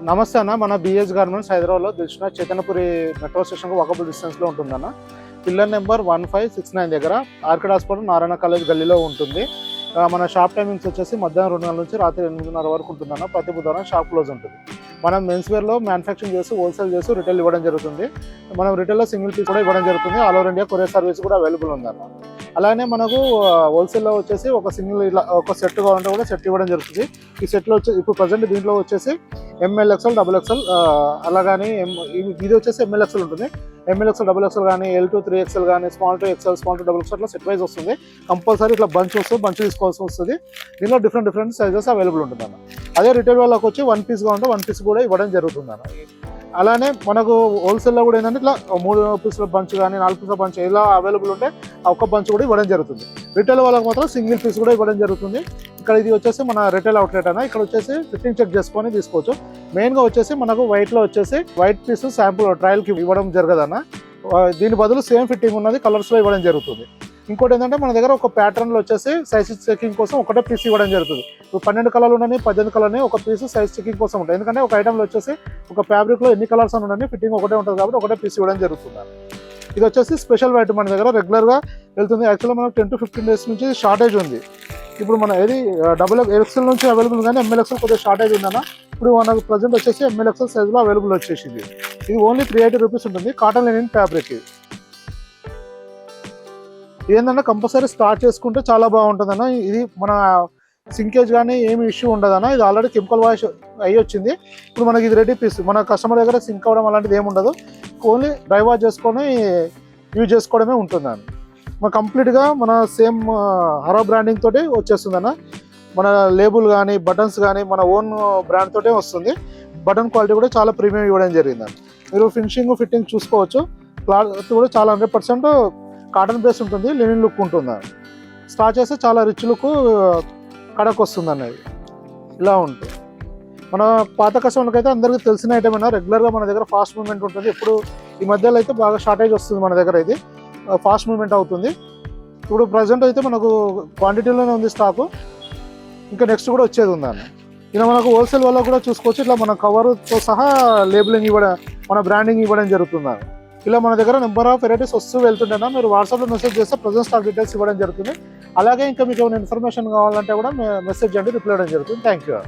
నమస్తే అన్న. మన బిఎస్ గార్మెంట్స్ హైదరాబాద్లో తెలిసిన చైతన్యపురి మెట్రో స్టేషన్కు వాకబుల్ డిస్టెన్స్లో ఉంటుందన్న. పిల్లర్ నెంబర్ 1569 దగ్గర ఆర్కిడ్ హాస్పిటల్ నారాయణ కాలేజ్ గల్లీలో ఉంటుంది. మన షాప్ టైమింగ్స్ వచ్చేసి మధ్యాహ్నం 2 గంటల నుంచి రాత్రి 8:30 వరకు ఉంటుందన్న. ప్రతి బుధవారం షాప్ క్లోజ్ ఉంటుంది. మనం మెన్స్ వేర్లో మ్యానుఫ్యాక్చరింగ్ చేసి హోల్సేల్ చేసి రిటైల్ ఇవ్వడం జరుగుతుంది. మనం రిటైల్లో సింగిల్ పీస్ కూడా ఇవ్వడం జరుగుతుంది. All over India courier service కూడా అవైలబుల్ ఉందన్న. అలానే మనకు హోల్సేల్లో వచ్చేసి ఒక సింగిల్ ఇలా ఒక సెట్ కావాలంటే కూడా సెట్ ఇవ్వడం జరుగుతుంది. ఈ సెట్లో వచ్చి ఇప్పుడు ప్రజెంట్ దీంట్లో వచ్చేసి ML XL XXL అలా కానీ ఇది వచ్చేసి ML XL ఉంటుంది. ML XL XXL కానీ L2 3XL కానీ small to XL small to XXL అట్లా సెట్ వైజ్ వస్తుంది. కంపల్సరీ ఇట్లా బంచ్ వస్తుంది, బంచ్ తీసుకోవాల్సి వస్తుంది. దీనిలో డిఫరెంట్ సైజెస్ అవైలబుల్ ఉంటుంది అన్న. అదే రిటైల్ వాళ్ళకి వచ్చి 1 పీస్ కావాలంటే 1 పీస్ కూడా ఇవ్వడం జరుగుతుంది అన్న. అలానే మనకు హోల్సేల్లో కూడా ఏంటంటే ఇట్లా 3 పీసుల బంచ్ కానీ 4 పీసుల బంచ్ ఇలా అవైలబుల్ ఉంటే ఒక్క బంచ్ కూడా ఇవ్వడం జరుగుతుంది. రిటైల్ వాళ్ళకి మాత్రం సింగిల్ పీస్ కూడా ఇవ్వడం జరుగుతుంది. ఇక్కడ ఇది వచ్చేసి మన రిటైల్ అవుట్లెట్ అన్న. ఇక్కడ వచ్చేసి ఫిట్టింగ్ చెక్ చేసుకొని తీసుకోవచ్చు. మెయిన్గా వచ్చేసి మనకు వైట్లో వచ్చేసి వైట్ పీస్ శాంపుల్ ట్రయల్కి ఇవ్వడం జరగదన్న. దీని బదులు సేమ్ ఫిట్టింగ్ ఉన్నది కలర్స్లో ఇవ్వడం జరుగుతుంది. ఇంకోటి ఏంటంటే మన దగ్గర ఒక ప్యాటర్న్లో వచ్చేసి సైజ్ చెకింగ్ కోసం ఒకటే పీస్ ఇవ్వడం జరుగుతుంది. ఇప్పుడు 12 కలర్లు ఉన్నాయి, 18 కలర్ని ఒక పీస్ సైజ్ చెకింగ్ కోసం ఉంటుంది. ఎందుకంటే ఒక ఐటెంలో వచ్చేసి ఒక ఫ్యాబ్రిక్లో ఎన్ని కలర్స్ అని ఉన్నాయి, ఫిట్టింగ్ ఒకటే ఉంటుంది కాబట్టి ఒకటే పీస్ ఇవ్వడం జరుగుతుంది. ఇది వచ్చేసి స్పెషల్ వైట్ మన దగ్గర రెగ్యులర్గా వెళ్తుంది. యాక్చువల్గా మనకు 10 to 15 days నుంచి షార్టేజ్ ఉంది. ఇప్పుడు మన ఏది XL నుంచి అవైలబుల్ కానీ ML XL కొద్దిగా షార్టేజ్ ఉందన్న. ఇప్పుడు మనకు ప్రజెంట్ వచ్చేసి ML XL సైజులో అవైలబుల్ వచ్చేసింది. ఇది ఓన్లీ 380 రూపీస్ ఉంటుంది. Cotton linen fabric. ఏంటంటే కంపల్సరీ స్టార్ట్ చేసుకుంటే చాలా బాగుంటుందన్న. ఇది మన సింకేజ్ కానీ ఏమి ఇష్యూ ఉండదన్న. ఇది ఆల్రెడీ కెమికల్ వాష్ అయ్యి వచ్చింది. ఇప్పుడు మనకి ఇది రెడీ పీస్. మన కస్టమర్ దగ్గర సింక్ అవ్వడం అలాంటిది ఏమి ఉండదు. ఓన్లీ డ్రై వాష్ చేసుకొని యూజ్ చేసుకోవడమే ఉంటుందన్న. మన కంప్లీట్గా మన సేమ్ హరో బ్రాండింగ్ తోటి వచ్చేస్తుందన్న. మన లేబుల్ కానీ బటన్స్ కానీ మన ఓన్ బ్రాండ్ తోటే వస్తుంది. బటన్ క్వాలిటీ కూడా చాలా ప్రీమియం ఇవ్వడం జరిగిందండి. మీరు ఫిట్టింగ్ చూసుకోవచ్చు. క్లాత్ కూడా చాలా 100% కాటన్ బేస్ ఉంటుంది, లినిన్ లుక్ ఉంటుంది. స్టార్చ్ చేస్తే చాలా రిచ్ లుక్ కడకు వస్తుంది అన్నది. ఇలా ఉంటుంది. మన పాత కస్టమర్లకు అయితే అందరికీ తెలిసిన ఐటమ్ అయినా రెగ్యులర్గా మన దగ్గర ఫాస్ట్ మూవ్మెంట్ ఉంటుంది. ఇప్పుడు ఈ మధ్యలో అయితే బాగా షార్టేజ్ వస్తుంది మన దగ్గర. ఇది ఫాస్ట్ మూవ్మెంట్ అవుతుంది. ఇప్పుడు ప్రజెంట్ అయితే మనకు క్వాంటిటీలోనే ఉంది స్టాకు. ఇంకా నెక్స్ట్ కూడా వచ్చేది ఉందన్న. ఇలా మనకు హోల్సేల్ వల్ల కూడా చూసుకోవచ్చు. ఇట్లా మన కవర్తో సహా లేబులింగ్ ఇవ్వడం, మన బ్రాండింగ్ ఇవ్వడం జరుగుతుంది. ఇలా మన దగ్గర నెంబర్ ఆఫ్ వెరైటీస్ వస్తూ వెళ్తుంటేనా మీరు వాట్సాప్లో మెసేజ్ చేస్తే ప్రజెంట్ స్టాక్ డీటెయిల్స్ ఇవ్వడం జరుగుతుంది. అలాగే ఇంకా మీకు ఏమైనా ఇన్ఫర్మేషన్ కావాలంటే కూడా మెసేజ్ చేయండి, రిప్లై ఇవ్వడం జరుగుతుంది. Thank you.